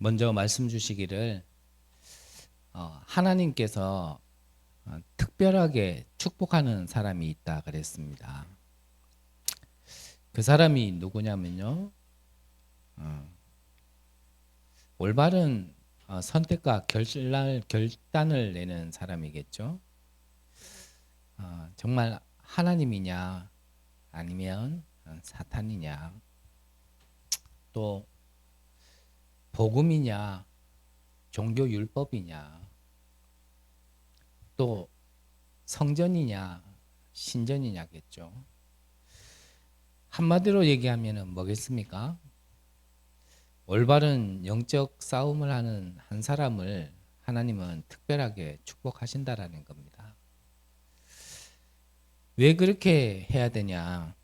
먼저 말씀 주시기를 하나님께서 특별하게 축복하는 사람이 있다 그랬습니다. 그 사람이 누구냐면요. 올바른 선택과 결단을 내는 사람이겠죠. 정말 하나님이냐 아니면 사탄이냐, 또 복음이냐 종교 율법이냐, 또 성전이냐 신전이냐겠죠. 한마디로 얘기하면 뭐겠습니까? 올바른 영적 싸움을 하는 한 사람을 하나님은 특별하게 축복하신다라는 겁니다. 왜 그렇게 해야 되냐?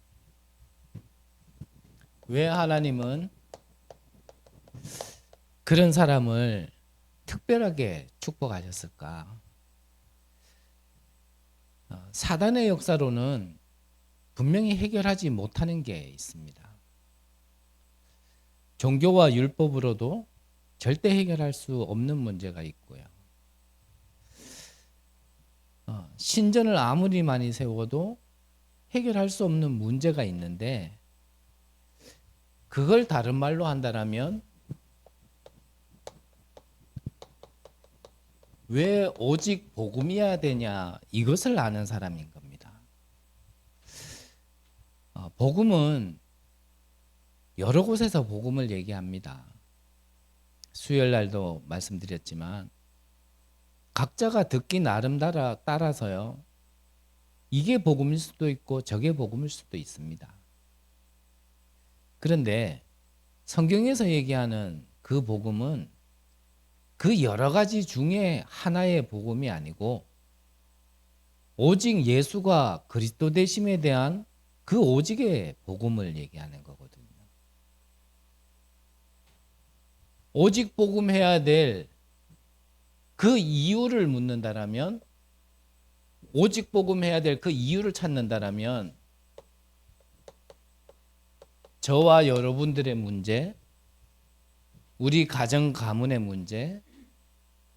왜 하나님은 그런 사람을 특별하게 축복하셨을까? 사단의 역사로는 분명히 해결하지 못하는 게 있습니다. 종교와 율법으로도 절대 해결할 수 없는 문제가 있고요. 신전을 아무리 많이 세워도 해결할 수 없는 문제가 있는데, 그걸 다른 말로 한다면 왜 오직 복음이어야 되냐, 이것을 아는 사람인 겁니다. 복음은 여러 곳에서 복음을 얘기합니다. 수요일 날도 말씀드렸지만 각자가 듣기 나름 따라서요, 이게 복음일 수도 있고 저게 복음일 수도 있습니다. 그런데 성경에서 얘기하는 그 복음은 그 여러 가지 중에 하나의 복음이 아니고 오직 예수가 그리스도 되심에 대한 그 오직의 복음을 얘기하는 거거든요. 오직 복음해야 될 그 이유를 묻는다라면, 오직 복음해야 될 그 이유를 찾는다라면, 저와 여러분들의 문제, 우리 가정 가문의 문제,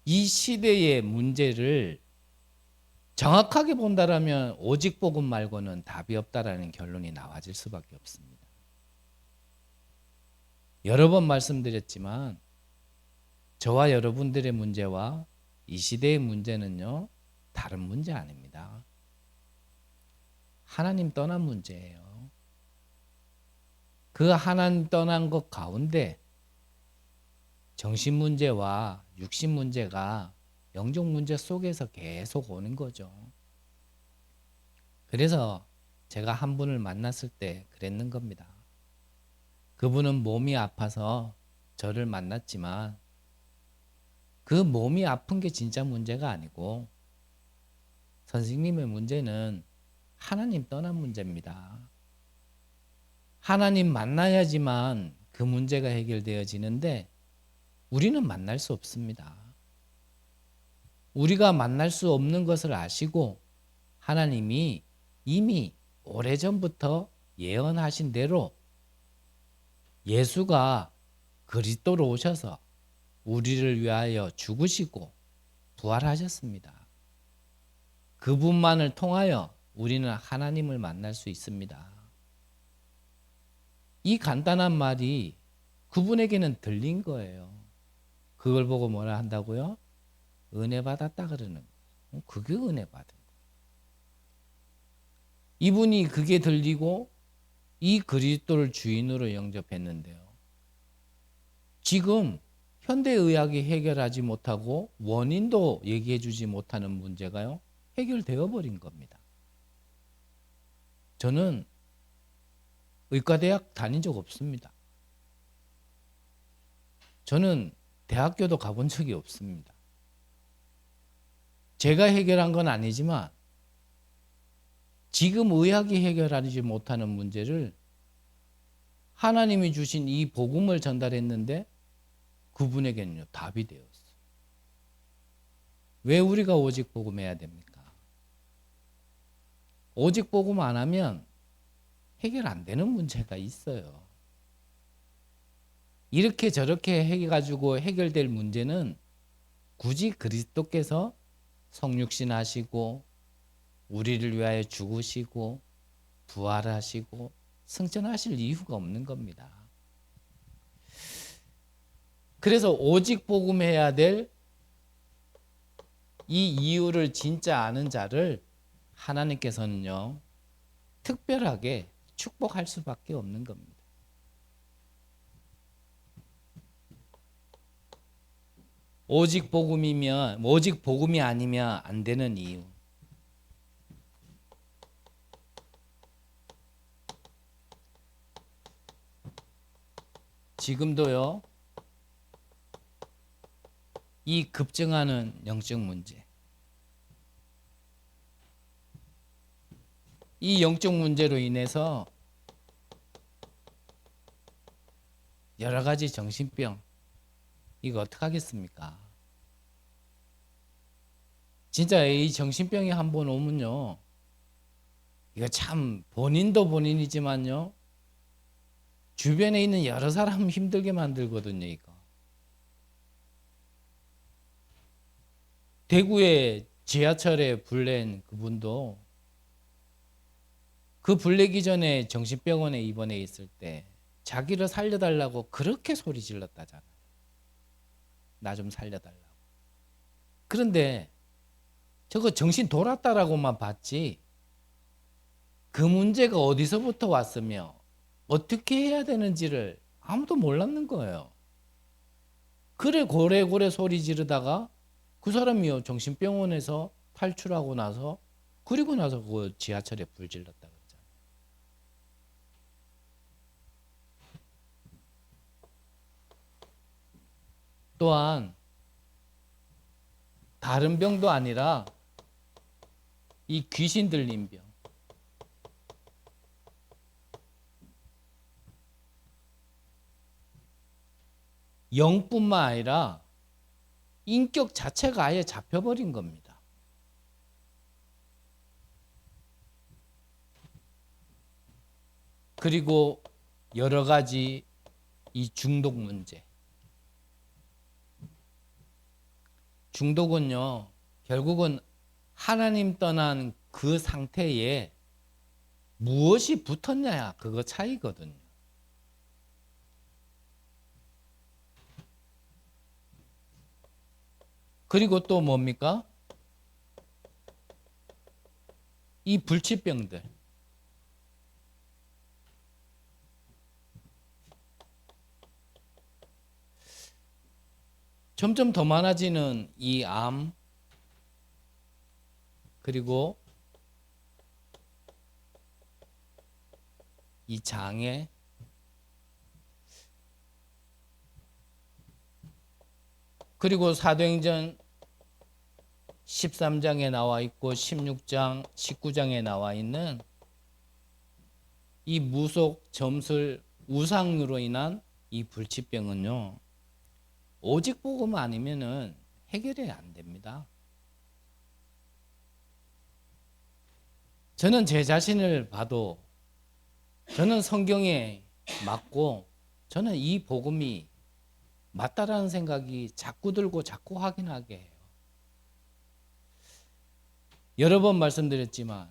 이 시대의 문제를 정확하게 본다라면 오직 복음 말고는 답이 없다라는 결론이 나와질 수밖에 없습니다. 여러 번 말씀드렸지만 저와 여러분들의 문제와 이 시대의 문제는요, 다른 문제 아닙니다. 하나님 떠난 문제예요. 그 하나님 떠난 것 가운데 정신 문제와 육신 문제가 영적 문제 속에서 계속 오는 거죠. 그래서 제가 한 분을 만났을 때 그랬는 겁니다. 그분은 몸이 아파서 저를 만났지만 그 몸이 아픈 게 진짜 문제가 아니고 선생님의 문제는 하나님 떠난 문제입니다. 하나님 만나야지만 그 문제가 해결되어지는데 우리는 만날 수 없습니다. 우리가 만날 수 없는 것을 아시고 하나님이 이미 오래전부터 예언하신 대로 예수가 그리스도로 오셔서 우리를 위하여 죽으시고 부활하셨습니다. 그분만을 통하여 우리는 하나님을 만날 수 있습니다. 이 간단한 말이 그분에게는 들린 거예요. 그걸 보고 뭐라 한다고요? 은혜 받았다 그러는 거예요. 그게 은혜 받은 거예요. 이분이 그게 들리고 이 그리스도를 주인으로 영접했는데요. 지금 현대의학이 해결하지 못하고 원인도 얘기해 주지 못하는 문제가요, 해결되어 버린 겁니다. 저는 의과대학 다닌 적 없습니다. 저는 대학교도 가본 적이 없습니다. 제가 해결한 건 아니지만 지금 의학이 해결하지 못하는 문제를 하나님이 주신 이 복음을 전달했는데 그분에게는요, 답이 되었어요. 왜 우리가 오직 복음해야 됩니까? 오직 복음 안 하면 해결 안 되는 문제가 있어요. 이렇게 저렇게 해가지고 해결될 문제는 굳이 그리스도께서 성육신 하시고 우리를 위하여 죽으시고 부활하시고 승천하실 이유가 없는 겁니다. 그래서 오직 복음해야 될 이 이유를 진짜 아는 자를 하나님께서는요 특별하게 축복할 수밖에 없는 겁니다. 오직 복음이 아니면 안 되는 이유. 지금도요 이 급증하는 영적 문제, 이 영적 문제로 인해서 여러 가지 정신병, 이거 어떡하겠습니까? 진짜 이 정신병이 한번 오면요 이거 참 본인도 본인이지만요 주변에 있는 여러 사람 힘들게 만들거든요. 이거 대구에 지하철에 불낸 그분도 그 불내기 전에 정신병원에 입원해 있을 때 자기를 살려달라고 그렇게 소리 질렀다잖아요. 나 좀 살려달라고. 그런데 저거 정신 돌았다라고만 봤지 그 문제가 어디서부터 왔으며 어떻게 해야 되는지를 아무도 몰랐는 거예요. 그래 고래고래 소리 지르다가 그 사람이요 정신병원에서 탈출하고 나서 그리고 나서 그 지하철에 불 질렀다 그러잖아요. 또한 다른 병도 아니라 이 귀신 들린 병. 영뿐만 아니라 인격 자체가 아예 잡혀버린 겁니다. 그리고 여러 가지 이 중독 문제. 중독은요, 결국은 하나님 떠난 그 상태에 무엇이 붙었냐, 그거 차이거든요. 그리고 또 뭡니까? 이 불치병들. 점점 더 많아지는 이 암, 그리고 이 장애, 그리고 사도행전 13장에 나와 있고 16장, 19장에 나와 있는 이 무속, 점술, 우상으로 인한 이 불치병은요. 오직 복음 아니면은 해결이 안 됩니다. 저는 제 자신을 봐도 저는 성경에 맞고 저는 이 복음이 맞다라는 생각이 자꾸 들고 자꾸 확인하게 해요. 여러 번 말씀드렸지만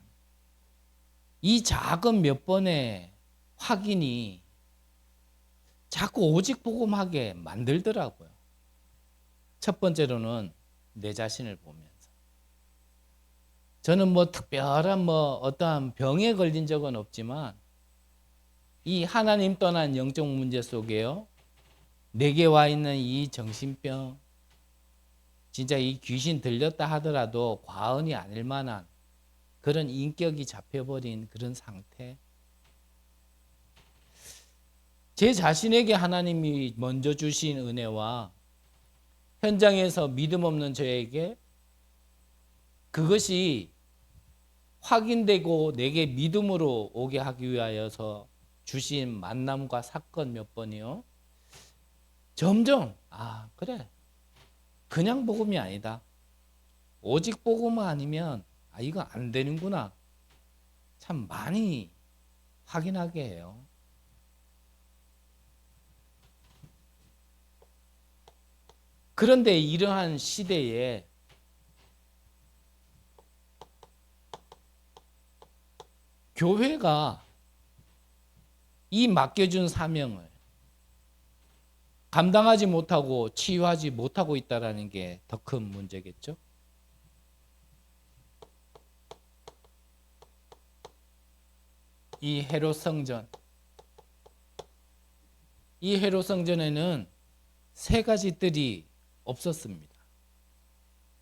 이 작은 몇 번의 확인이 자꾸 오직 복음하게 만들더라고요. 첫 번째로는 내 자신을 보면서 저는 뭐 특별한 어떠한 병에 걸린 적은 없지만 이 하나님 떠난 영적 문제 속에요. 내게 와 있는 이 정신병, 진짜 이 귀신 들렸다 하더라도 과언이 아닐 만한 그런 인격이 잡혀버린 그런 상태. 제 자신에게 하나님이 먼저 주신 은혜와 현장에서 믿음 없는 저에게 그것이 확인되고 내게 믿음으로 오게 하기 위하여서 주신 만남과 사건 몇 번이요. 점점 그래 그냥 복음이 아니다. 오직 복음만 아니면 이거 안 되는구나. 참 많이 확인하게 해요. 그런데 이러한 시대에 교회가 이 맡겨준 사명을 감당하지 못하고 치유하지 못하고 있다는 게 더 큰 문제겠죠. 이 헤롯 성전, 이 헤롯 성전에는 세 가지 뜰이 없었습니다.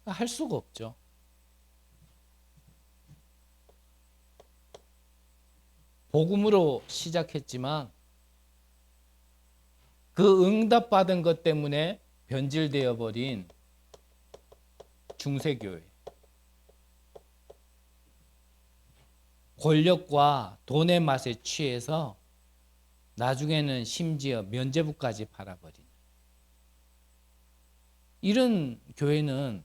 할 수가 없죠. 복음으로 시작했지만 그 응답받은 것 때문에 변질되어 버린 중세교회, 권력과 돈의 맛에 취해서 나중에는 심지어 면죄부까지 팔아버린 이런 교회는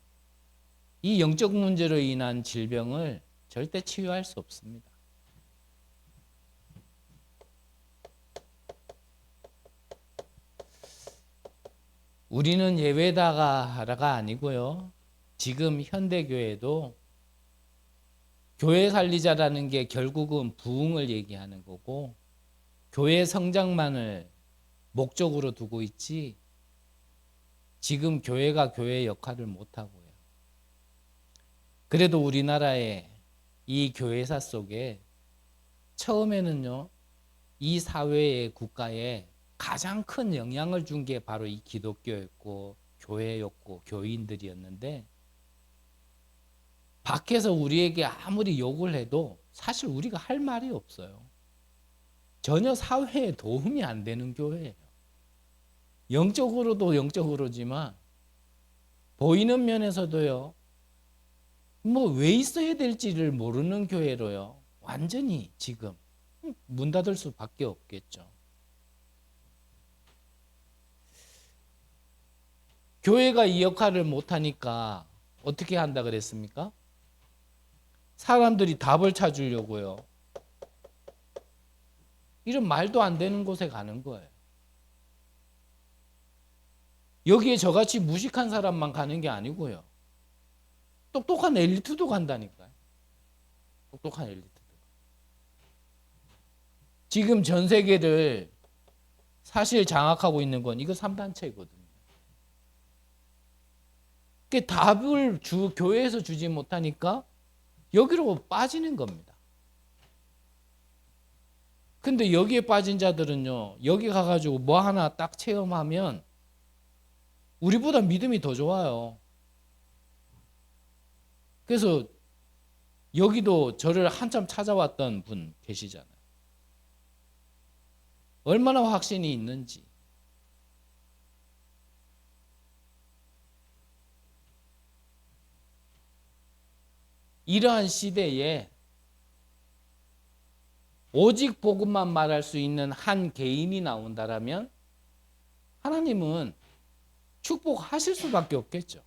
이 영적 문제로 인한 질병을 절대 치유할 수 없습니다. 우리는 예외다가 아니고요. 지금 현대교회도 교회 살리자라는 게 결국은 부흥을 얘기하는 거고 교회 성장만을 목적으로 두고 있지 지금 교회가 교회의 역할을 못하고요. 그래도 우리나라의 이 교회사 속에 처음에는요. 이 사회의 국가에 가장 큰 영향을 준 게 바로 이 기독교였고 교회였고 교인들이었는데 밖에서 우리에게 아무리 욕을 해도 사실 우리가 할 말이 없어요. 전혀 사회에 도움이 안 되는 교회예요. 영적으로도 영적으로지만 보이는 면에서도요. 뭐 왜 있어야 될지를 모르는 교회로요. 완전히 지금 문 닫을 수밖에 없겠죠. 교회가 이 역할을 못하니까 어떻게 한다 그랬습니까? 사람들이 답을 찾으려고요. 이런 말도 안 되는 곳에 가는 거예요. 여기에 저같이 무식한 사람만 가는 게 아니고요. 똑똑한 엘리트도 간다니까요. 똑똑한 엘리트도. 지금 전 세계를 사실 장악하고 있는 건 이거 3단체거든요. 그 답을 교회에서 주지 못하니까 여기로 빠지는 겁니다. 근데 여기에 빠진 자들은요. 여기 가가지고 뭐 하나 딱 체험하면 우리보다 믿음이 더 좋아요. 그래서 여기도 저를 한참 찾아왔던 분 계시잖아요. 얼마나 확신이 있는지. 이러한 시대에 오직 복음만 말할 수 있는 한 개인이 나온다라면 하나님은 축복하실 수밖에 없겠죠.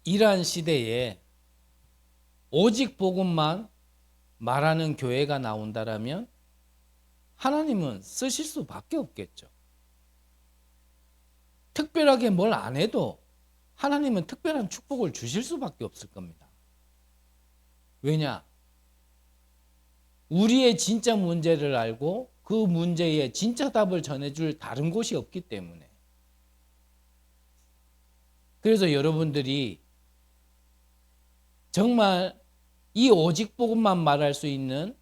이러한 시대에 오직 복음만 말하는 교회가 나온다라면 하나님은 쓰실 수밖에 없겠죠. 특별하게 뭘 안 해도 하나님은 특별한 축복을 주실 수밖에 없을 겁니다. 왜냐? 우리의 진짜 문제를 알고 그 문제에 진짜 답을 전해줄 다른 곳이 없기 때문에. 그래서 여러분들이 정말 이 오직 복음만 말할 수 있는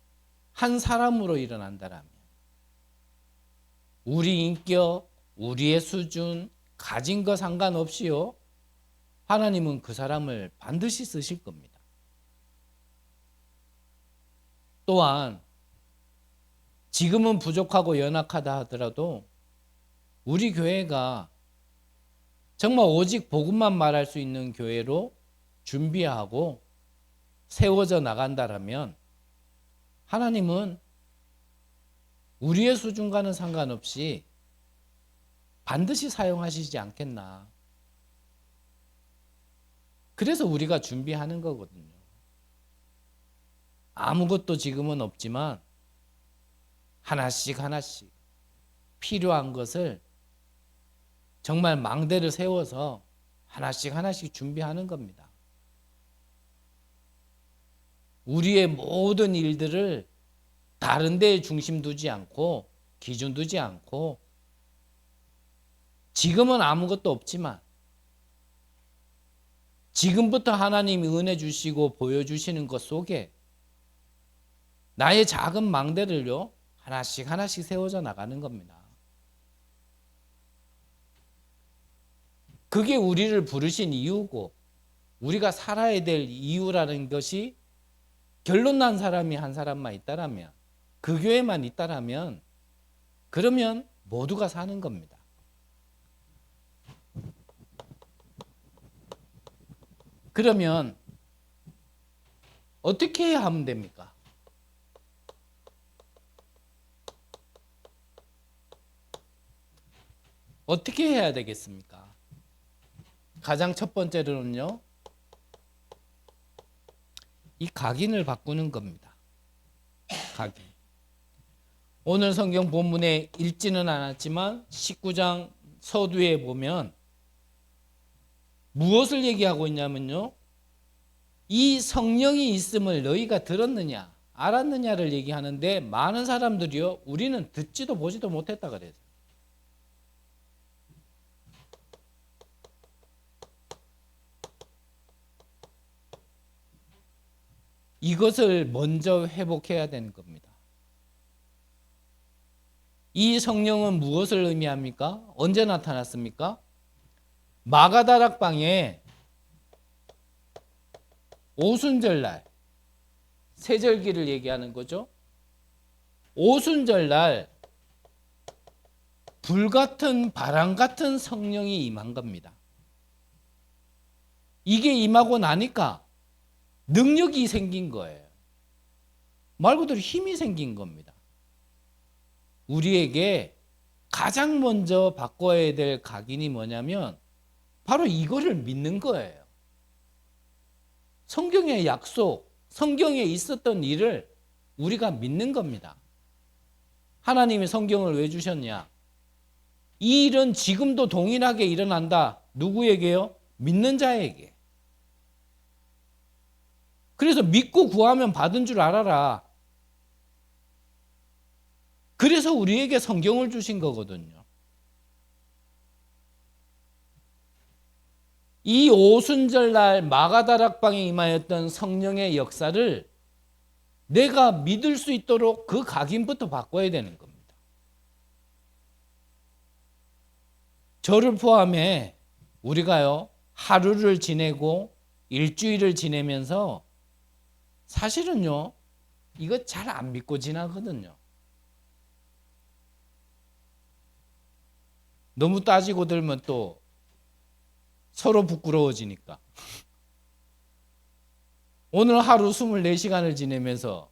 한 사람으로 일어난다라면 우리 인격, 우리의 수준, 가진 거 상관없이요. 하나님은 그 사람을 반드시 쓰실 겁니다. 또한 지금은 부족하고 연약하다 하더라도 우리 교회가 정말 오직 복음만 말할 수 있는 교회로 준비하고 세워져 나간다라면 하나님은 우리의 수준과는 상관없이 반드시 사용하시지 않겠나. 그래서 우리가 준비하는 거거든요. 아무것도 지금은 없지만 하나씩 하나씩 필요한 것을 정말 망대를 세워서 하나씩 하나씩 준비하는 겁니다. 우리의 모든 일들을 다른 데에 중심 두지 않고 기준 두지 않고 지금은 아무것도 없지만 지금부터 하나님이 은혜 주시고 보여주시는 것 속에 나의 작은 망대를요 하나씩 하나씩 세워져 나가는 겁니다. 그게 우리를 부르신 이유고 우리가 살아야 될 이유라는 것이 결론 난 사람이 한 사람만 있다라면 그 교회만 있다라면 그러면 모두가 사는 겁니다. 그러면 어떻게 해야 하면 됩니까? 어떻게 해야 되겠습니까? 가장 첫 번째로는요, 이 각인을 바꾸는 겁니다. 각인. 오늘 성경 본문에 읽지는 않았지만 19장 서두에 보면 무엇을 얘기하고 있냐면요, 이 성령이 있음을 너희가 들었느냐 알았느냐를 얘기하는데 많은 사람들이요 우리는 듣지도 보지도 못했다 그래요. 이것을 먼저 회복해야 되는 겁니다. 이 성령은 무엇을 의미합니까? 언제 나타났습니까? 마가다락방에 오순절날 세절기를 얘기하는 거죠. 오순절날 불같은 바람 같은 성령이 임한 겁니다. 이게 임하고 나니까 능력이 생긴 거예요. 말 그대로 힘이 생긴 겁니다. 우리에게 가장 먼저 바꿔야 될 각인이 뭐냐면 바로 이거를 믿는 거예요. 성경의 약속, 성경에 있었던 일을 우리가 믿는 겁니다. 하나님이 성경을 왜 주셨냐? 이 일은 지금도 동일하게 일어난다. 누구에게요? 믿는 자에게. 그래서 믿고 구하면 받은 줄 알아라. 그래서 우리에게 성경을 주신 거거든요. 이 오순절날 마가다락방에 임하였던 성령의 역사를 내가 믿을 수 있도록 그 각인부터 바꿔야 되는 겁니다. 저를 포함해 우리가요 하루를 지내고 일주일을 지내면서 사실은요 이거 잘 안 믿고 지나거든요. 너무 따지고 들면 또 서로 부끄러워지니까. 오늘 하루 24시간을 지내면서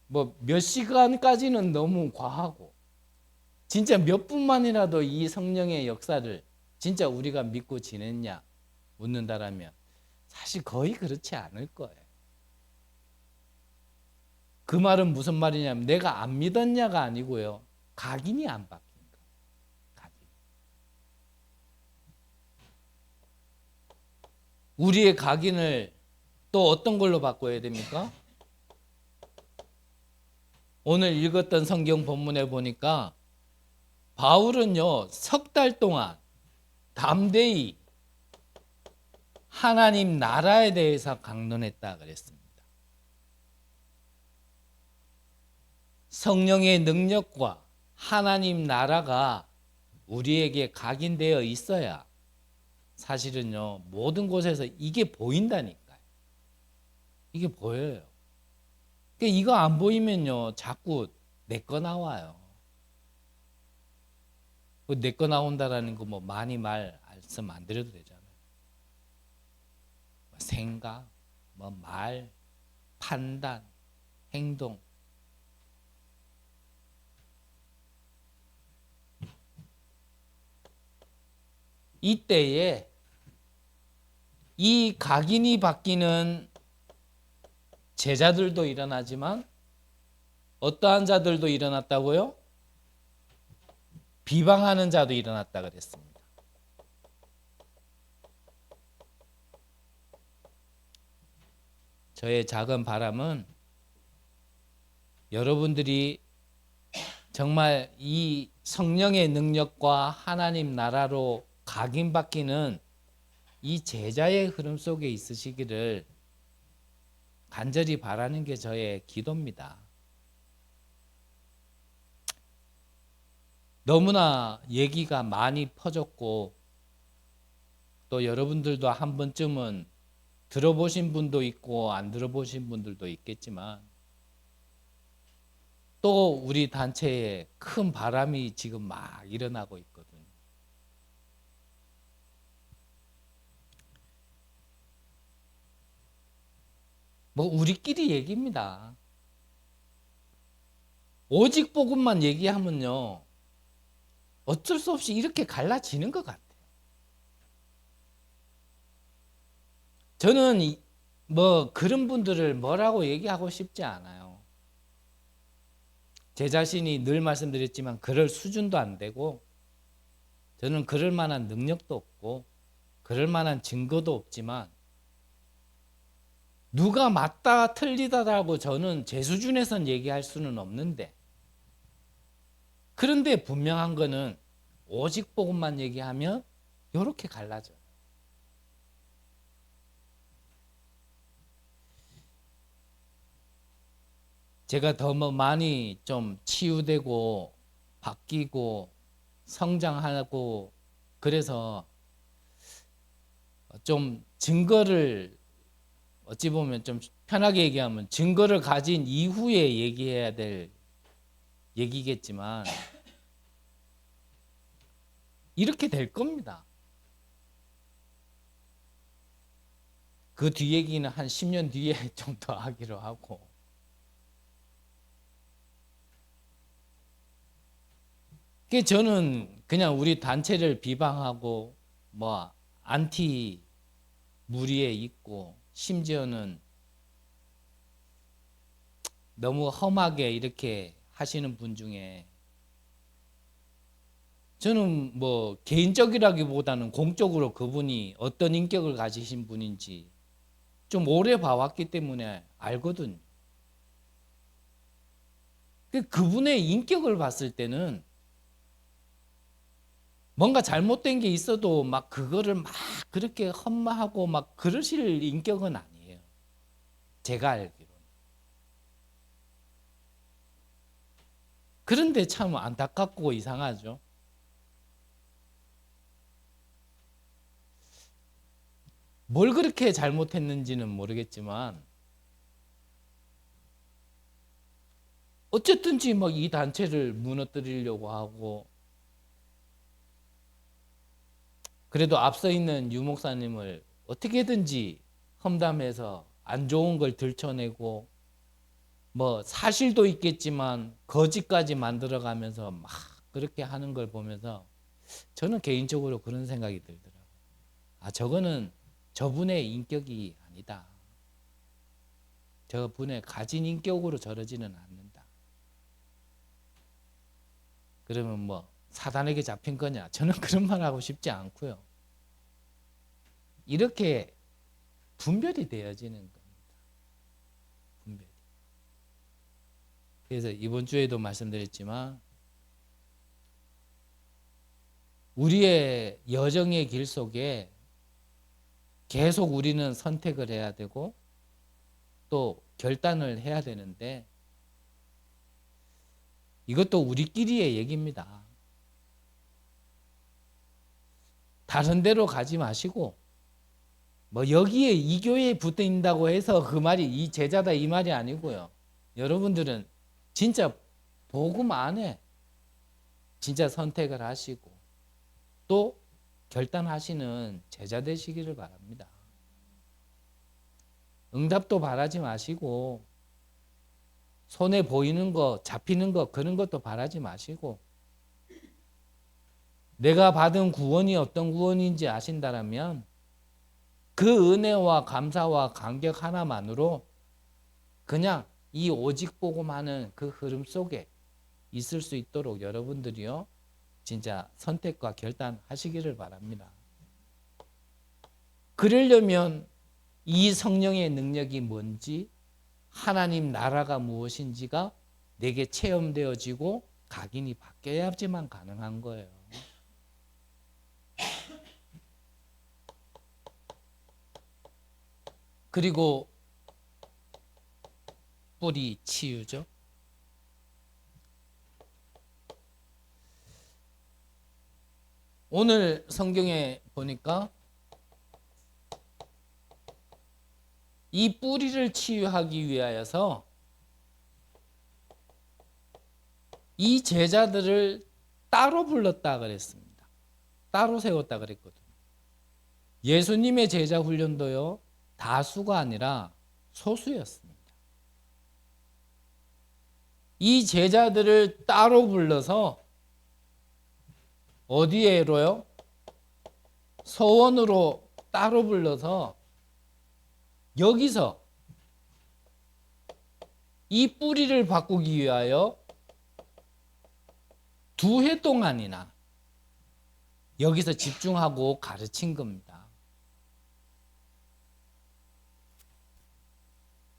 뭐 몇 시간까지는 너무 과하고 진짜 몇 분만이라도 이 성령의 역사를 진짜 우리가 믿고 지냈냐 묻는다라면 사실 거의 그렇지 않을 거예요. 그 말은 무슨 말이냐면 내가 안 믿었냐가 아니고요. 각인이 안 바뀐 거예요. 각인. 우리의 각인을 또 어떤 걸로 바꿔야 됩니까? 오늘 읽었던 성경 본문에 보니까 바울은요 3달 동안 담대히 하나님 나라에 대해서 강론했다 그랬습니다. 성령의 능력과 하나님 나라가 우리에게 각인되어 있어야 사실은요 모든 곳에서 이게 보인다니까요. 이게 보여요. 그러니까 이거 안 보이면요 자꾸 내 거 나와요. 내 거 나온다라는 거 뭐 많이 말씀 안 드려도 되잖아요. 생각, 뭐 말, 판단, 행동. 이때에 이 각인이 바뀌는 제자들도 일어나지만 어떠한 자들도 일어났다고요? 비방하는 자도 일어났다 그랬습니다. 저의 작은 바람은 여러분들이 정말 이 성령의 능력과 하나님 나라로 각인받기는 이 제자의 흐름 속에 있으시기를 간절히 바라는 게 저의 기도입니다. 너무나 얘기가 많이 퍼졌고 또 여러분들도 한 번쯤은 들어보신 분도 있고 안 들어보신 분들도 있겠지만 또 우리 단체에 큰 바람이 지금 막 일어나고 있거든요. 뭐 우리끼리 얘기입니다. 오직 복음만 얘기하면요 어쩔 수 없이 이렇게 갈라지는 것 같아요. 저는 뭐 그런 분들을 뭐라고 얘기하고 싶지 않아요. 제 자신이 늘 말씀드렸지만 그럴 수준도 안 되고 저는 그럴 만한 능력도 없고 그럴 만한 증거도 없지만 누가 맞다 틀리다라고 저는 제 수준에선 얘기할 수는 없는데 그런데 분명한 거는 오직 복음만 얘기하면 이렇게 갈라져요. 제가 더 뭐 많이 좀 치유되고 바뀌고 성장하고 그래서 좀 증거를 어찌 보면 좀 편하게 얘기하면 증거를 가진 이후에 얘기해야 될 얘기겠지만 이렇게 될 겁니다. 그 뒤 얘기는 한 10년 뒤에 좀 더 하기로 하고 그 저는 그냥 우리 단체를 비방하고 뭐 안티 무리에 있고 심지어는 너무 험하게 이렇게 하시는 분 중에 저는 뭐 개인적이라기보다는 공적으로 그분이 어떤 인격을 가지신 분인지 좀 오래 봐왔기 때문에 알거든요. 그분의 인격을 봤을 때는 뭔가 잘못된 게 있어도 막 그거를 막 그렇게 험마하고 막 그러실 인격은 아니에요. 제가 알기로는. 그런데 참 안타깝고 이상하죠. 뭘 그렇게 잘못했는지는 모르겠지만 어쨌든지 막 이 단체를 무너뜨리려고 하고 그래도 앞서 있는 유 목사님을 어떻게든지 험담해서 안 좋은 걸 들춰내고 뭐 사실도 있겠지만 거짓까지 만들어가면서 막 그렇게 하는 걸 보면서 저는 개인적으로 그런 생각이 들더라고요. 아, 저거는 저분의 인격이 아니다. 저분의 가진 인격으로 저러지는 않는다. 그러면 뭐 사단에게 잡힌 거냐? 저는 그런 말 하고 싶지 않고요. 이렇게 분별이 되어지는 겁니다. 분별이. 그래서 이번 주에도 말씀드렸지만 우리의 여정의 길 속에 계속 우리는 선택을 해야 되고 또 결단을 해야 되는데 이것도 우리끼리의 얘기입니다. 다른 데로 가지 마시고 뭐 여기에 이 교회에 붙어 있다고 해서 그 말이 이 제자다 이 말이 아니고요. 여러분들은 진짜 복음 안에 진짜 선택을 하시고 또 결단하시는 제자 되시기를 바랍니다. 응답도 바라지 마시고 손에 보이는 거 잡히는 거 그런 것도 바라지 마시고 내가 받은 구원이 어떤 구원인지 아신다라면 그 은혜와 감사와 감격 하나만으로 그냥 이 오직 복음하는 그 흐름 속에 있을 수 있도록 여러분들이요 진짜 선택과 결단하시기를 바랍니다. 그러려면 이 성령의 능력이 뭔지, 하나님 나라가 무엇인지가 내게 체험되어지고 각인이 바뀌어야지만 가능한 거예요. 그리고 뿌리 치유죠. 오늘 성경에 보니까 이 뿌리를 치유하기 위하여서 이 제자들을 따로 불렀다 그랬습니다. 따로 세웠다 그랬거든요. 예수님의 제자 훈련도요, 다수가 아니라 소수였습니다. 이 제자들을 따로 불러서 어디에로요? 서원으로 따로 불러서 여기서 이 뿌리를 바꾸기 위하여 2해 동안이나 여기서 집중하고 가르친 겁니다.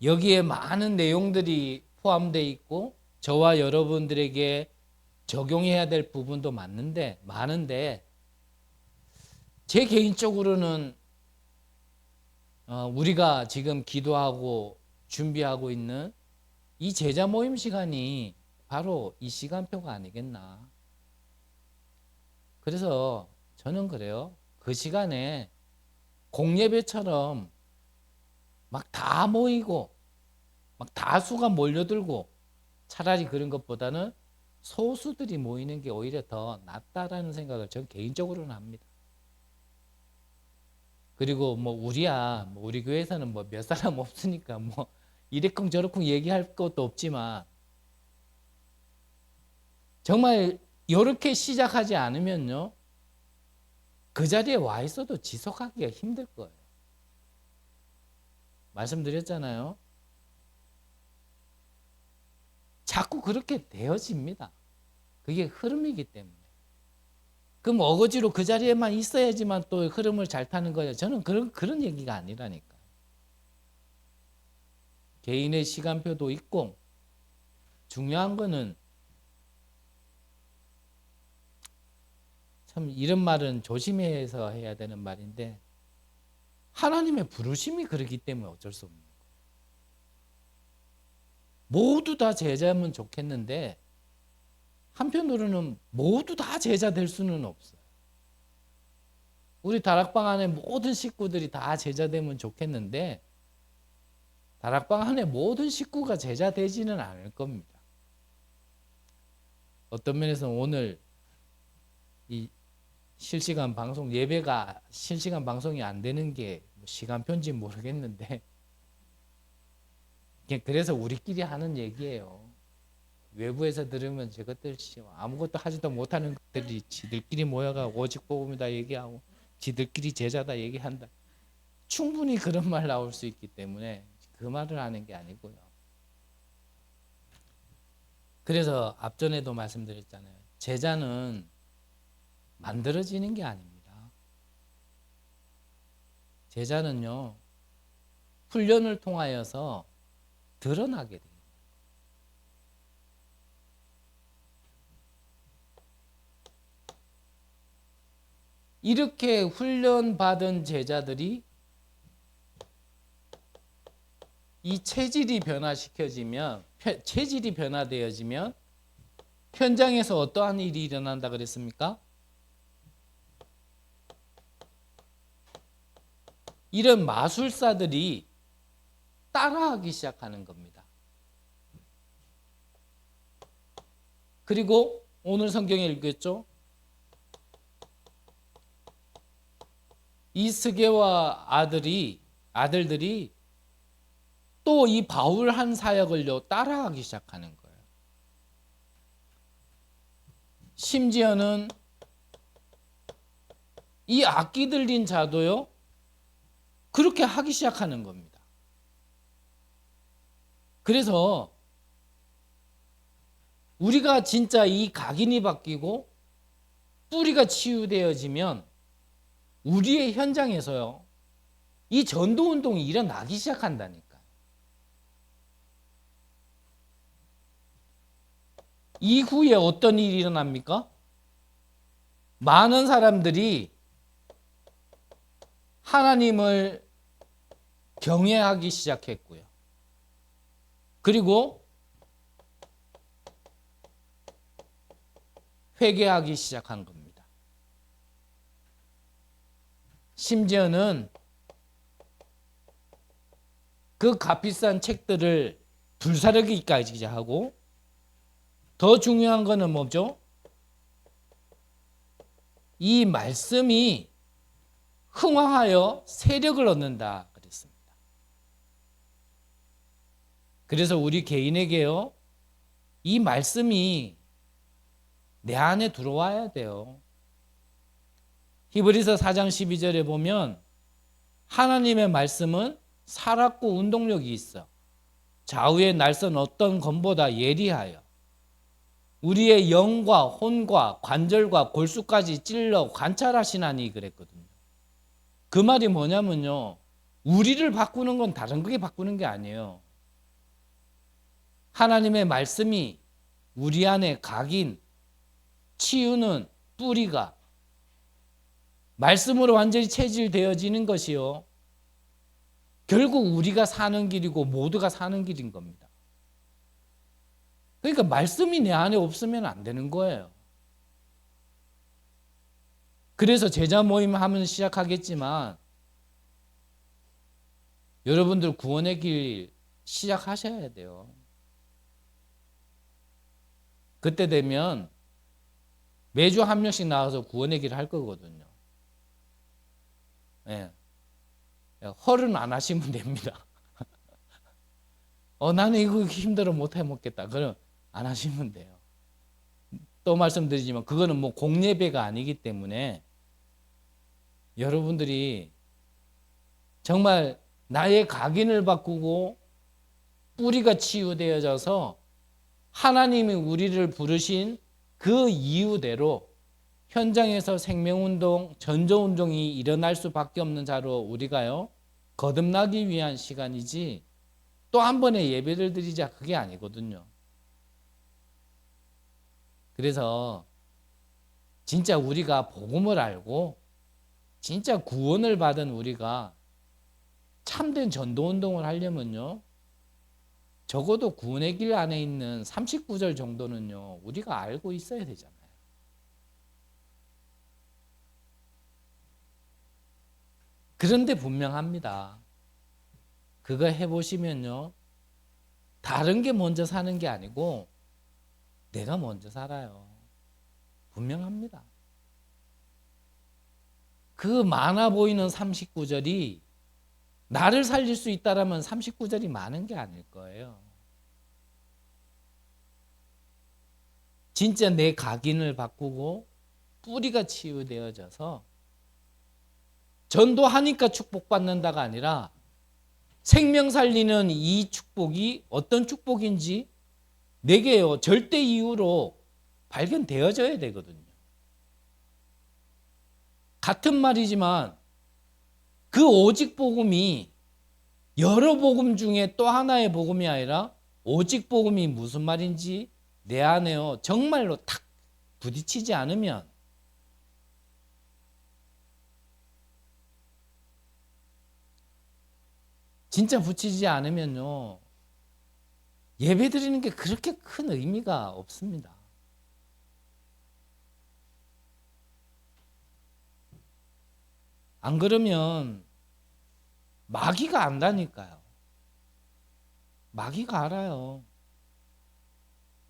여기에 많은 내용들이 포함되어 있고 저와 여러분들에게 적용해야 될 부분도 많은데 제 개인적으로는 우리가 지금 기도하고 준비하고 있는 이 제자 모임 시간이 바로 이 시간표가 아니겠나. 그래서 저는 그래요. 그 시간에 공예배처럼 막 다 모이고 막 다수가 몰려들고 차라리 그런 것보다는 소수들이 모이는 게 오히려 더 낫다라는 생각을 전 개인적으로는 합니다. 그리고 뭐 우리 교회에서는 뭐 몇 사람 없으니까 뭐 이래쿵 저래쿵 얘기할 것도 없지만 정말 이렇게 시작하지 않으면요, 그 자리에 와 있어도 지속하기가 힘들 거예요. 말씀드렸잖아요. 자꾸 그렇게 되어집니다. 그게 흐름이기 때문에. 그럼 어거지로 그 자리에만 있어야지만 또 흐름을 잘 타는 거예요. 저는 그런 얘기가 아니라니까. 개인의 시간표도 있고 중요한 거는 참 이런 말은 조심해서 해야 되는 말인데 하나님의 부르심이 그렇기 때문에 어쩔 수 없는 거예요. 모두 다 제자면 좋겠는데 한편으로는 모두 다 제자 될 수는 없어요. 우리 다락방 안에 모든 식구들이 다 제자 되면 좋겠는데 다락방 안에 모든 식구가 제자 되지는 않을 겁니다. 어떤 면에서 오늘 이 실시간 방송 예배가 실시간 방송이 안 되는 게 시간표인지 모르겠는데 그래서 우리끼리 하는 얘기예요. 외부에서 들으면 저것들 아무것도 하지도 못하는 것들이 지들끼리 모여가 오직 복음이다 얘기하고 지들끼리 제자다 얘기한다. 충분히 그런 말 나올 수 있기 때문에 그 말을 하는 게 아니고요. 그래서 앞전에도 말씀드렸잖아요. 제자는 만들어지는 게 아닙니다. 제자는요, 훈련을 통하여서 드러나게 됩니다. 이렇게 훈련받은 제자들이 이 체질이 변화되어지면 현장에서 어떠한 일이 일어난다 그랬습니까? 이런 마술사들이 따라하기 시작하는 겁니다. 그리고 오늘 성경에 읽었죠? 이 스게와 아들들이 또 이 바울 한 사역을요 따라하기 시작하는 거예요. 심지어는 이 악기 들린 자도요 그렇게 하기 시작하는 겁니다. 그래서 우리가 진짜 이 각인이 바뀌고 뿌리가 치유되어지면 우리의 현장에서요 이 전도 운동이 일어나기 시작한다니까. 이후에 어떤 일이 일어납니까? 많은 사람들이 하나님을 경외하기 시작했고요. 그리고 회개하기 시작한 겁니다. 심지어는 그 값비싼 책들을 불사르기까지 하고, 더 중요한 거는 뭐죠? 이 말씀이 흥황하여 세력을 얻는다 그랬습니다. 그래서 우리 개인에게요, 이 말씀이 내 안에 들어와야 돼요. 히브리서 4장 12절에 보면 하나님의 말씀은 살았고 운동력이 있어 좌우의 날선 어떤 검보다 예리하여 우리의 영과 혼과 관절과 골수까지 찔러 관찰하시나니 그랬거든요. 그 말이 뭐냐면요, 우리를 바꾸는 건 다른 게 바꾸는 게 아니에요. 하나님의 말씀이 우리 안에 각인, 치유는 뿌리가 말씀으로 완전히 체질되어지는 것이요, 결국 우리가 사는 길이고 모두가 사는 길인 겁니다. 그러니까 말씀이 내 안에 없으면 안 되는 거예요. 그래서 제자 모임 하면 시작하겠지만 여러분들 구원의 길 시작하셔야 돼요. 그때 되면 매주 한 명씩 나와서 구원의 길을 할 거거든요. 예. 헐은 안 하시면 됩니다. 나는 이거 힘들어 못 해먹겠다. 그럼 안 하시면 돼요. 또 말씀드리지만 그거는 뭐 공예배가 아니기 때문에 여러분들이 정말 나의 각인을 바꾸고 뿌리가 치유되어져서 하나님이 우리를 부르신 그 이유대로 현장에서 생명운동, 전도운동이 일어날 수밖에 없는 자로 우리가요, 거듭나기 위한 시간이지 또 한 번의 예배를 드리자 그게 아니거든요. 그래서 진짜 우리가 복음을 알고 진짜 구원을 받은 우리가 참된 전도운동을 하려면요, 적어도 구원의 길 안에 있는 39절 정도는요 우리가 알고 있어야 되잖아요. 그런데 분명합니다. 그거 해보시면요, 다른 게 먼저 사는 게 아니고 내가 먼저 살아요. 분명합니다. 그 많아 보이는 39절이 나를 살릴 수 있다라면 39절이 많은 게 아닐 거예요. 진짜 내 각인을 바꾸고 뿌리가 치유되어져서 전도하니까 축복받는다가 아니라 생명 살리는 이 축복이 어떤 축복인지 내게요 절대 이유로 발견되어져야 되거든요. 같은 말이지만 그 오직 복음이 여러 복음 중에 또 하나의 복음이 아니라 오직 복음이 무슨 말인지 내 안에요 정말로 탁 부딪히지 않으면 진짜 붙이지 않으면요 예배 드리는 게 그렇게 큰 의미가 없습니다. 안 그러면 마귀가 안다니까요. 마귀가 알아요.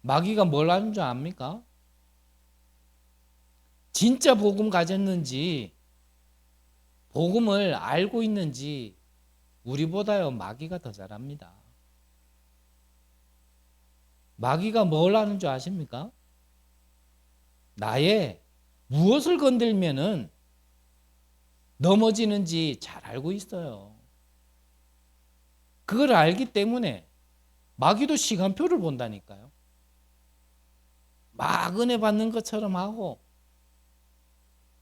마귀가 뭘 하는 줄 압니까? 진짜 복음 가졌는지 복음을 알고 있는지 우리보다요 마귀가 더 잘합니다. 마귀가 뭘 하는 줄 아십니까? 나의 무엇을 건들면은 넘어지는지 잘 알고 있어요. 그걸 알기 때문에 마귀도 시간표를 본다니까요. 막 은혜 받는 것처럼 하고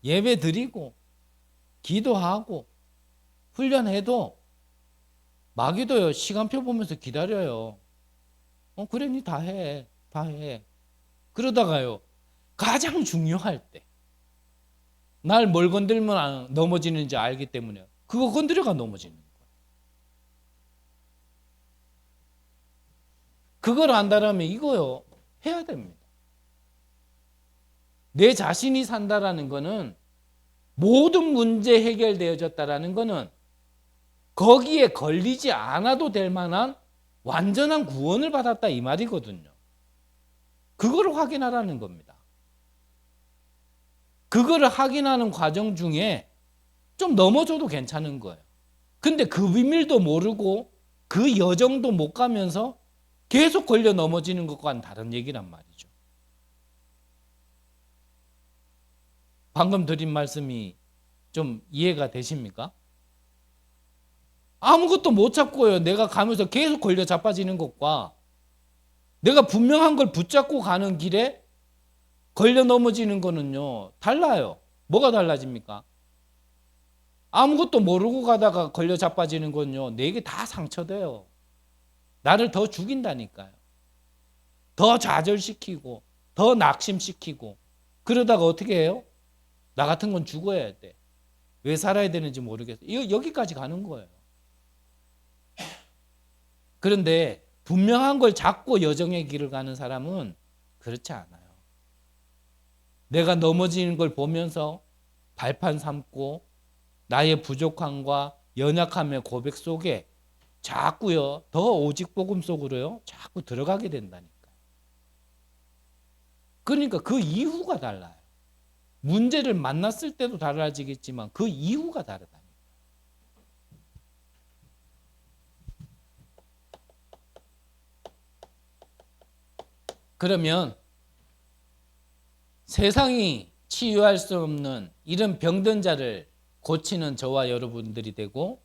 예배 드리고 기도하고 훈련해도 마귀도요, 시간표 보면서 기다려요. 그래, 니 다 해. 다 해. 그러다가요, 가장 중요할 때, 날 뭘 건들면 넘어지는지 알기 때문에 그거 건드려가 넘어지는 거예요. 그걸 안다라면 이거요, 해야 됩니다. 내 자신이 산다라는 거는, 모든 문제 해결되어졌다라는 거는 거기에 걸리지 않아도 될 만한 완전한 구원을 받았다 이 말이거든요. 그거를 확인하라는 겁니다. 그거를 확인하는 과정 중에 좀 넘어져도 괜찮은 거예요. 근데 그 비밀도 모르고 그 여정도 못 가면서 계속 걸려 넘어지는 것과는 다른 얘기란 말이죠. 방금 드린 말씀이 좀 이해가 되십니까? 아무것도 못 찾고요, 내가 가면서 계속 걸려 자빠지는 것과 내가 분명한 걸 붙잡고 가는 길에 걸려 넘어지는 거는요, 달라요. 뭐가 달라집니까? 아무것도 모르고 가다가 걸려 자빠지는 건요, 내게 다 상처돼요. 나를 더 죽인다니까요. 더 좌절시키고 더 낙심시키고. 그러다가 어떻게 해요? 나 같은 건 죽어야 돼. 왜 살아야 되는지 모르겠어. 여기까지 가는 거예요. 그런데 분명한 걸 잡고 여정의 길을 가는 사람은 그렇지 않아요. 내가 넘어지는 걸 보면서 발판 삼고 나의 부족함과 연약함의 고백 속에 자꾸요, 더 오직 복음 속으로요, 자꾸 들어가게 된다니까요. 그러니까 그 이후가 달라요. 문제를 만났을 때도 달라지겠지만 그 이후가 다르다니까. 그러면 세상이 치유할 수 없는 이런 병든 자를 고치는 저와 여러분들이 되고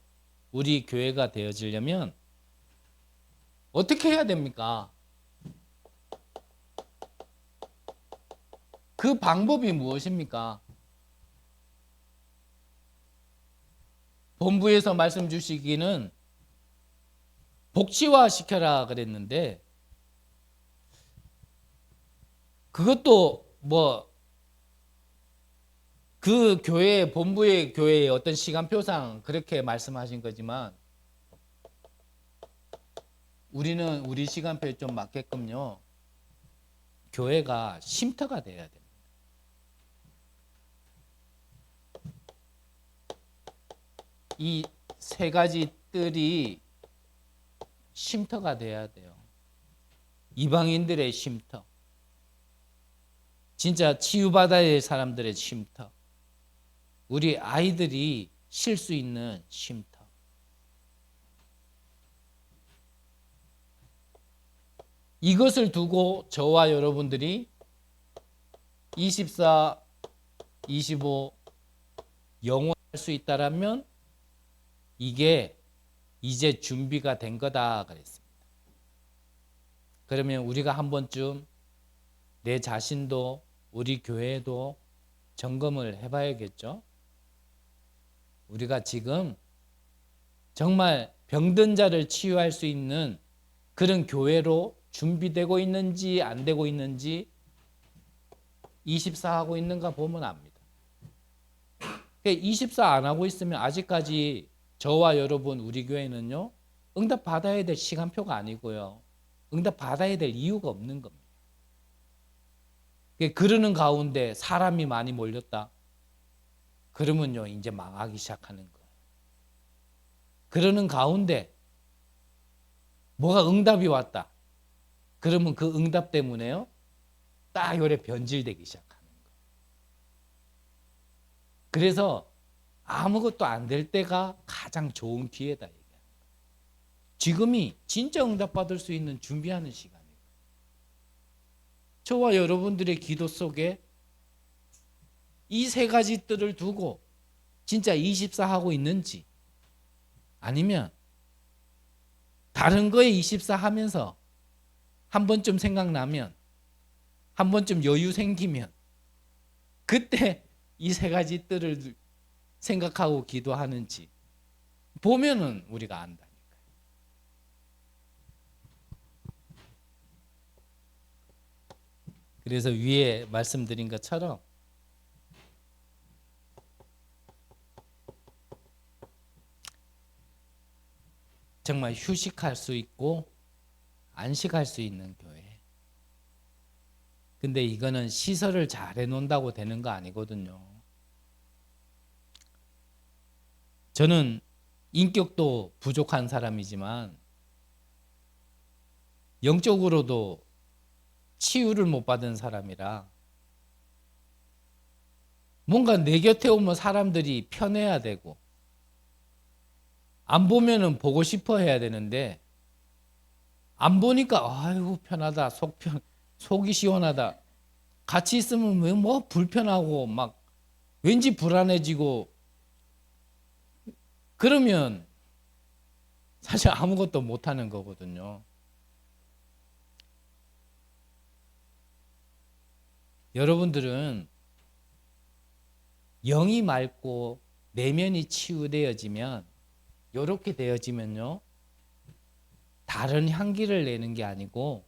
우리 교회가 되어지려면 어떻게 해야 됩니까? 그 방법이 무엇입니까? 본부에서 말씀 주시기는 복지화 시켜라 그랬는데, 그것도 그 교회, 본부의 교회의 어떤 시간표상 그렇게 말씀하신 거지만, 우리는 우리 시간표에 좀 맞게끔요, 교회가 쉼터가 돼야 됩니다. 이 세 가지 뜰이 쉼터가 돼야 돼요. 이방인들의 쉼터, 진짜 치유받아야 할 사람들의 쉼터, 우리 아이들이 쉴 수 있는 쉼터. 이것을 두고 저와 여러분들이 24, 25 영원할 수 있다라면 이게 이제 준비가 된 거다 그랬습니다. 그러면 우리가 한 번쯤 내 자신도 우리 교회도 점검을 해봐야겠죠. 우리가 지금 정말 병든 자를 치유할 수 있는 그런 교회로 준비되고 있는지 안 되고 있는지 24 하고 있는가 보면 압니다. 24 안 하고 있으면 아직까지 저와 여러분 우리 교회는요, 응답 받아야 될 시간표가 아니고요, 응답 받아야 될 이유가 없는 겁니다. 그러는 가운데 사람이 많이 몰렸다. 그러면요, 이제 망하기 시작하는 거예요. 그러는 가운데 뭐가 응답이 왔다. 그러면 그 응답 때문에요, 딱 요래 변질되기 시작하는 거예요. 그래서 아무것도 안 될 때가 가장 좋은 기회다 얘기하는 거예요. 지금이 진짜 응답 받을 수 있는 준비하는 시간이에요. 저와 여러분들의 기도 속에 이 세 가지 뜰을 두고 진짜 24 하고 있는지, 아니면 다른 거에 24 하면서 한 번쯤 생각나면, 한 번쯤 여유 생기면 그때 이 세 가지 뜰을 생각하고 기도하는지, 보면은 우리가 안다니까요. 그래서 위에 말씀드린 것처럼 정말 휴식할 수 있고 안식할 수 있는 교회. 근데 이거는 시설을 잘 해놓는다고 되는 거 아니거든요. 저는 인격도 부족한 사람이지만 영적으로도 치유를 못 받은 사람이라 뭔가 내 곁에 오면 사람들이 편해야 되고 안 보면은 보고 싶어 해야 되는데 안 보니까 아이고 편하다, 속이 시원하다. 같이 있으면 뭐 불편하고 막 왠지 불안해지고 그러면 사실 아무것도 못하는 거거든요. 여러분들은 영이 맑고 내면이 치유되어지면 이렇게 되어지면요. 다른 향기를 내는 게 아니고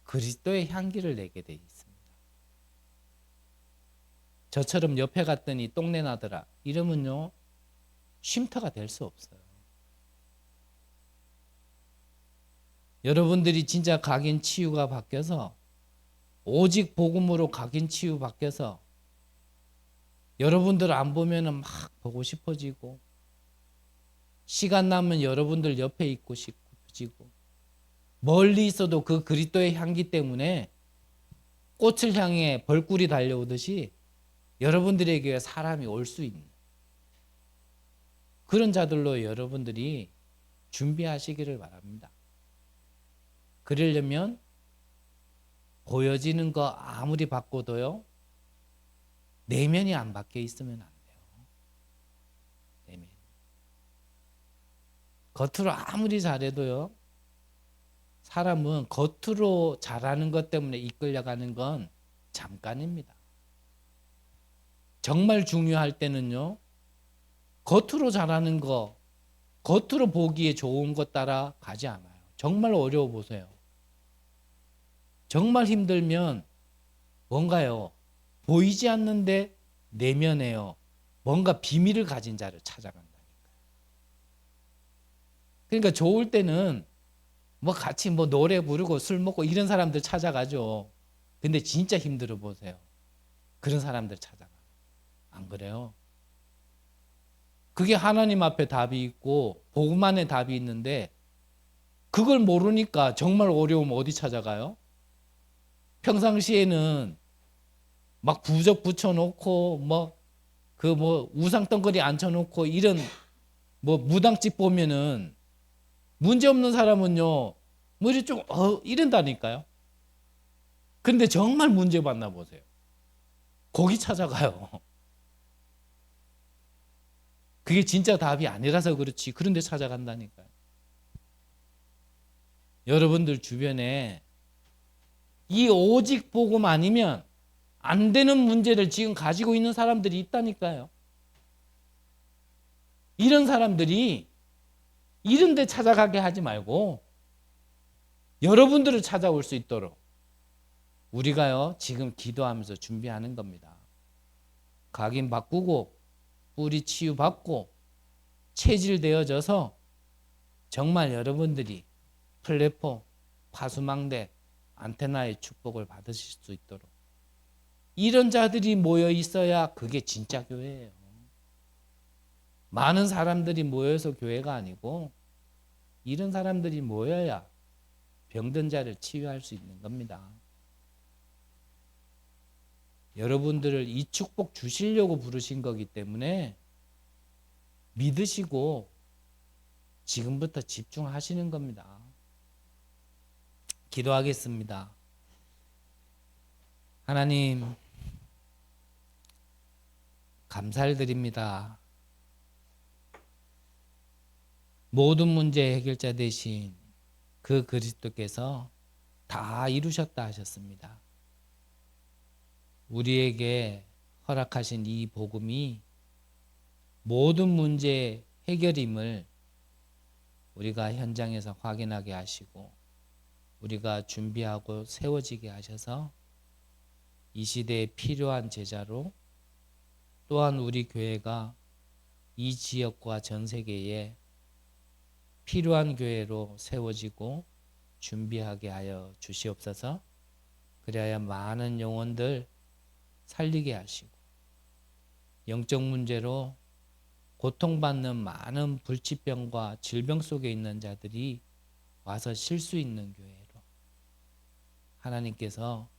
그리스도의 향기를 내게 돼 있습니다. 저처럼 옆에 갔더니 똥내 나더라. 이러면요. 쉼터가 될 수 없어요. 여러분들이 진짜 각인 치유가 바뀌어서 오직 복음으로 각인 치유 바뀌어서 여러분들 안 보면은 막 보고 싶어지고 시간 나면 여러분들 옆에 있고 싶어지고 멀리 있어도 그 그리스도의 향기 때문에 꽃을 향해 벌꿀이 달려오듯이 여러분들에게 사람이 올 수 있는 그런 자들로 여러분들이 준비하시기를 바랍니다. 그러려면 보여지는 거 아무리 바꿔도요. 내면이 안 바뀌어 있으면 안 돼요. 내면. 겉으로 아무리 잘해도요. 사람은 겉으로 잘하는 것 때문에 이끌려가는 건 잠깐입니다. 정말 중요할 때는요. 겉으로 잘하는 거, 겉으로 보기에 좋은 것 따라 가지 않아요. 정말 어려워 보세요. 정말 힘들면 뭔가요? 보이지 않는데 내면에요. 뭔가 비밀을 가진 자를 찾아간다니까요. 그러니까 좋을 때는 뭐 같이 뭐 노래 부르고 술 먹고 이런 사람들 찾아가죠. 근데 진짜 힘들어 보세요. 그런 사람들 찾아가. 안 그래요? 그게 하나님 앞에 답이 있고 복음 안에 답이 있는데 그걸 모르니까 정말 어려우면 어디 찾아가요? 평상시에는 막 부적 붙여놓고 뭐 우상 덩거리 앉혀놓고 이런 뭐 무당집 보면은 문제 없는 사람은요 뭐 이렇게 좀 이런다니까요. 근데 정말 문제 받나 보세요. 거기 찾아가요. 그게 진짜 답이 아니라서 그렇지. 그런 데 찾아간다니까요. 여러분들 주변에 이 오직 복음 아니면 안 되는 문제를 지금 가지고 있는 사람들이 있다니까요. 이런 사람들이 이런 데 찾아가게 하지 말고 여러분들을 찾아올 수 있도록 우리가요 지금 기도하면서 준비하는 겁니다. 각인 바꾸고 뿌리 치유받고 체질되어져서 정말 여러분들이 플랫폼, 파수망대, 안테나의 축복을 받으실 수 있도록 이런 자들이 모여 있어야 그게 진짜 교회예요. 많은 사람들이 모여서 교회가 아니고 이런 사람들이 모여야 병든 자를 치유할 수 있는 겁니다. 여러분들을 이 축복 주시려고 부르신 거기 때문에 믿으시고 지금부터 집중하시는 겁니다. 기도하겠습니다. 하나님, 감사를 드립니다. 모든 문제 해결자 되신 그 그리스도께서 다 이루셨다 하셨습니다. 우리에게 허락하신 이 복음이 모든 문제 해결임을 우리가 현장에서 확인하게 하시고 우리가 준비하고 세워지게 하셔서 이 시대에 필요한 제자로 또한 우리 교회가 이 지역과 전 세계에 필요한 교회로 세워지고 준비하게 하여 주시옵소서. 그래야 많은 영혼들 살리게 하시고 영적 문제로 고통받는 많은 불치병과 질병 속에 있는 자들이 와서 쉴 수 있는 교회로 하나님께서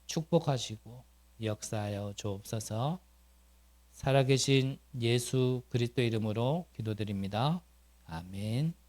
축복하시고 역사하여 주옵소서. 살아계신 예수 그리스도 이름으로 기도드립니다. 아멘.